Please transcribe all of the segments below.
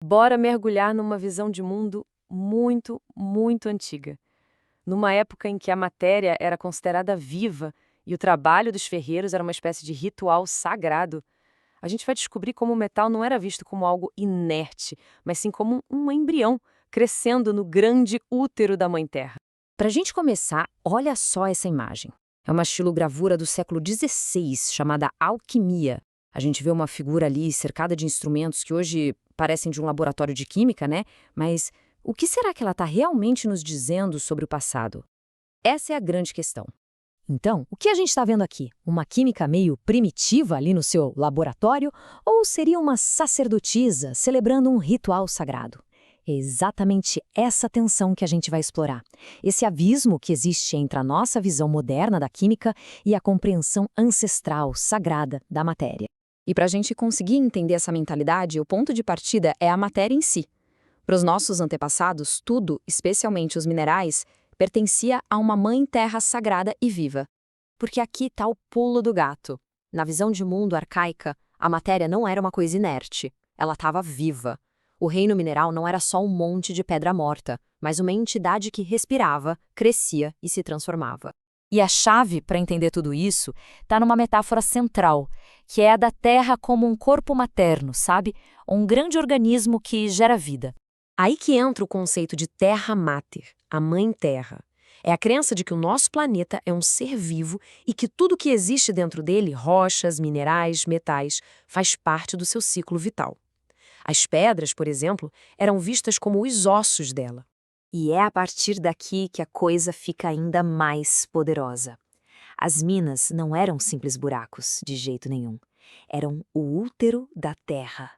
Bora mergulhar numa visão de mundo muito, muito antiga. Numa época em que a matéria era considerada viva e o trabalho dos ferreiros era uma espécie de ritual sagrado, a gente vai descobrir como o metal não era visto como algo inerte, mas sim como um embrião crescendo no grande útero da Mãe Terra. Para a gente começar, olha só essa imagem. É uma estilogravura do século XVI, chamada Alquimia. A gente vê uma figura ali cercada de instrumentos que hoje parecem de um laboratório de química, né? Mas o que será que ela está realmente nos dizendo sobre o passado? Essa é a grande questão. Então, o que a gente está vendo aqui? Uma química meio primitiva ali no seu laboratório? Ou seria uma sacerdotisa celebrando um ritual sagrado? É exatamente essa tensão que a gente vai explorar. Esse abismo que existe entre a nossa visão moderna da química e a compreensão ancestral, sagrada da matéria. E para a gente conseguir entender essa mentalidade, o ponto de partida é a matéria em si. Para os nossos antepassados, tudo, especialmente os minerais, pertencia a uma mãe terra sagrada e viva. Porque aqui está o pulo do gato. Na visão de mundo arcaica, a matéria não era uma coisa inerte, ela estava viva. O reino mineral não era só um monte de pedra morta, mas uma entidade que respirava, crescia e se transformava. E a chave para entender tudo isso está numa metáfora central, que é a da Terra como um corpo materno, sabe? Um grande organismo que gera vida. Aí que entra o conceito de Terra Mater, a Mãe Terra. É a crença de que o nosso planeta é um ser vivo e que tudo que existe dentro dele, rochas, minerais, metais, faz parte do seu ciclo vital. As pedras, por exemplo, eram vistas como os ossos dela. E é a partir daqui que a coisa fica ainda mais poderosa. As minas não eram simples buracos, de jeito nenhum. Eram o útero da Terra.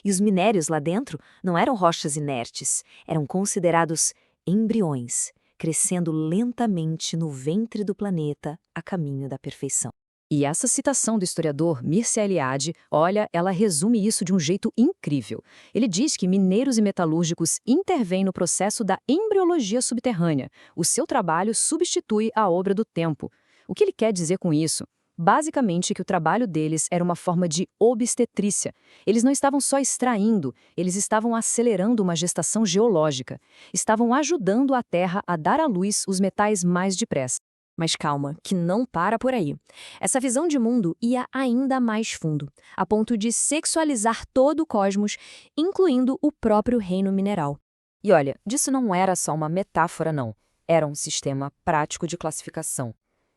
E os minérios lá dentro não eram rochas inertes, eram considerados embriões, crescendo lentamente no ventre do planeta a caminho da perfeição. E essa citação do historiador Mircea Eliade, olha, ela resume isso de um jeito incrível. Ele diz que mineiros e metalúrgicos intervêm no processo da embriologia subterrânea. O seu trabalho substitui a obra do tempo. O que ele quer dizer com isso? Basicamente que o trabalho deles era uma forma de obstetrícia. Eles não estavam só extraindo, eles estavam acelerando uma gestação geológica. Estavam ajudando a Terra a dar à luz os metais mais depressa. Mas calma, que não para por aí. Essa visão de mundo ia ainda mais fundo, a ponto de sexualizar todo o cosmos, incluindo o próprio reino mineral. E olha, disso não era só uma metáfora, não. Era um sistema prático de classificação.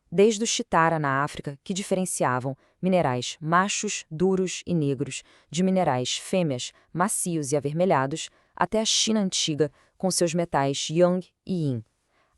Desde o chitara na África, que diferenciavam minerais machos, duros e negros, de minerais fêmeas, macios e avermelhados, até a China antiga, com seus metais yang e yin.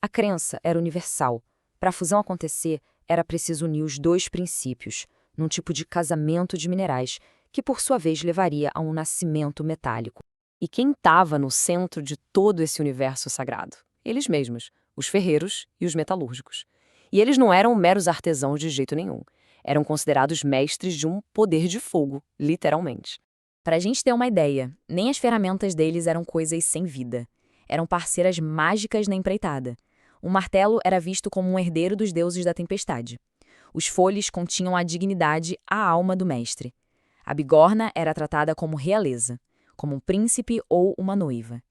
A crença era universal. Para a fusão acontecer, era preciso unir os dois princípios, num tipo de casamento de minerais, que por sua vez levaria a um nascimento metálico. E quem estava no centro de todo esse universo sagrado? Eles mesmos, os ferreiros e os metalúrgicos. E eles não eram meros artesãos de jeito nenhum. Eram considerados mestres de um poder de fogo, literalmente. Para a gente ter uma ideia, nem as ferramentas deles eram coisas sem vida. Eram parceiras mágicas na empreitada. O martelo era visto como um herdeiro dos deuses da tempestade. Os folhes continham a dignidade, a alma do mestre. A bigorna era tratada como realeza, como um príncipe ou uma noiva.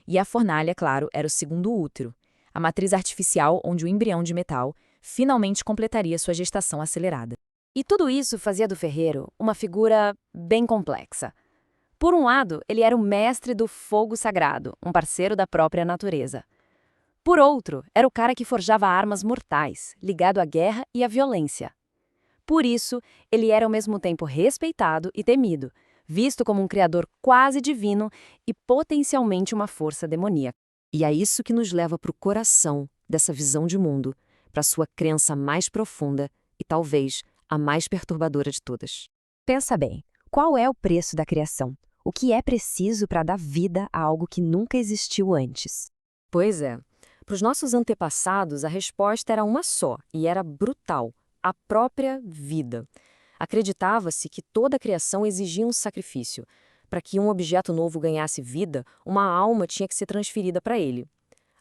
E a fornalha, claro, era o segundo útero, a matriz artificial onde o embrião de metal finalmente completaria sua gestação acelerada. E tudo isso fazia do ferreiro uma figura bem complexa. Por um lado, ele era o mestre do fogo sagrado, um parceiro da própria natureza. Por outro, era o cara que forjava armas mortais, ligado à guerra e à violência. Por isso, ele era ao mesmo tempo respeitado e temido, visto como um criador quase divino e potencialmente uma força demoníaca. E é isso que nos leva para o coração dessa visão de mundo, para sua crença mais profunda e talvez a mais perturbadora de todas. Pensa bem, qual é o preço da criação? O que é preciso para dar vida a algo que nunca existiu antes? Pois é. Para os nossos antepassados, a resposta era uma só, e era brutal: a própria vida. Acreditava-se que toda a criação exigia um sacrifício. Para que um objeto novo ganhasse vida, uma alma tinha que ser transferida para ele.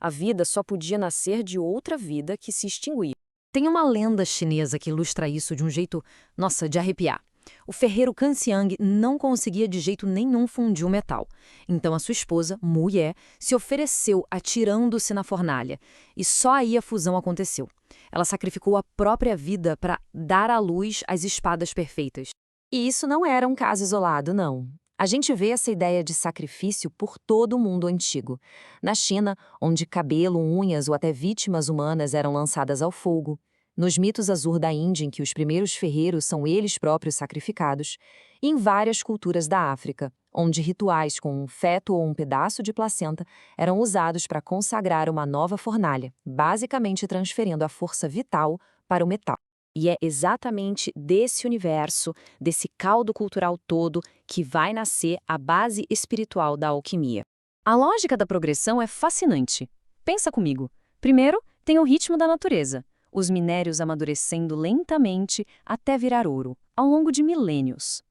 A vida só podia nascer de outra vida que se extinguia. Tem uma lenda chinesa que ilustra isso de um jeito, nossa, de arrepiar. O ferreiro Kanxiang não conseguia de jeito nenhum fundir o metal. Então a sua esposa, Mu Ye, se ofereceu atirando-se na fornalha. E só aí a fusão aconteceu. Ela sacrificou a própria vida para dar à luz as espadas perfeitas. E isso não era um caso isolado, não. A gente vê essa ideia de sacrifício por todo o mundo antigo. Na China, onde cabelo, unhas ou até vítimas humanas eram lançadas ao fogo. Nos mitos Azur da Índia, em que os primeiros ferreiros são eles próprios sacrificados. E em várias culturas da África, onde rituais com um feto ou um pedaço de placenta eram usados para consagrar uma nova fornalha, basicamente transferindo a força vital para o metal. E é exatamente desse universo, desse caldo cultural todo, que vai nascer a base espiritual da alquimia. A lógica da progressão é fascinante. Pensa comigo. Primeiro, tem o ritmo da natureza, os minérios amadurecendo lentamente até virar ouro, ao longo de milênios.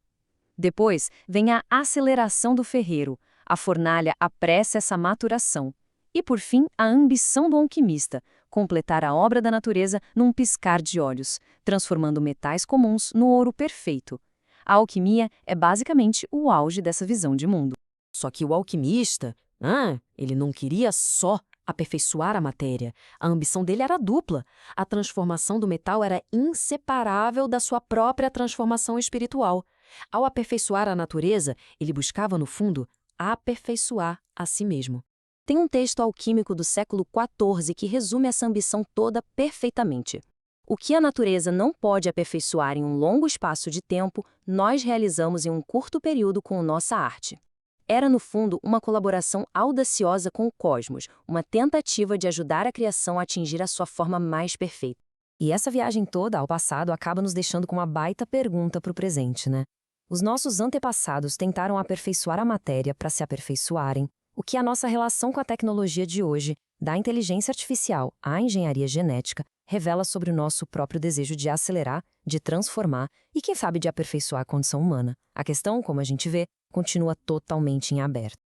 Depois, vem a aceleração do ferreiro, a fornalha apressa essa maturação. E, por fim, a ambição do alquimista, completar a obra da natureza num piscar de olhos, transformando metais comuns no ouro perfeito. A alquimia é basicamente o auge dessa visão de mundo. Só que o alquimista, ele não queria só aperfeiçoar a matéria. A ambição dele era dupla. A transformação do metal era inseparável da sua própria transformação espiritual. Ao aperfeiçoar a natureza, ele buscava, no fundo, aperfeiçoar a si mesmo. Tem um texto alquímico do século XIV que resume essa ambição toda perfeitamente. O que a natureza não pode aperfeiçoar em um longo espaço de tempo, nós realizamos em um curto período com nossa arte. Era, no fundo, uma colaboração audaciosa com o cosmos, uma tentativa de ajudar a criação a atingir a sua forma mais perfeita. E essa viagem toda ao passado acaba nos deixando com uma baita pergunta para o presente, né? Os nossos antepassados tentaram aperfeiçoar a matéria para se aperfeiçoarem. O que a nossa relação com a tecnologia de hoje, da inteligência artificial à engenharia genética, revela sobre o nosso próprio desejo de acelerar, de transformar e, quem sabe, de aperfeiçoar a condição humana. A questão, como a gente vê, continua totalmente em aberto.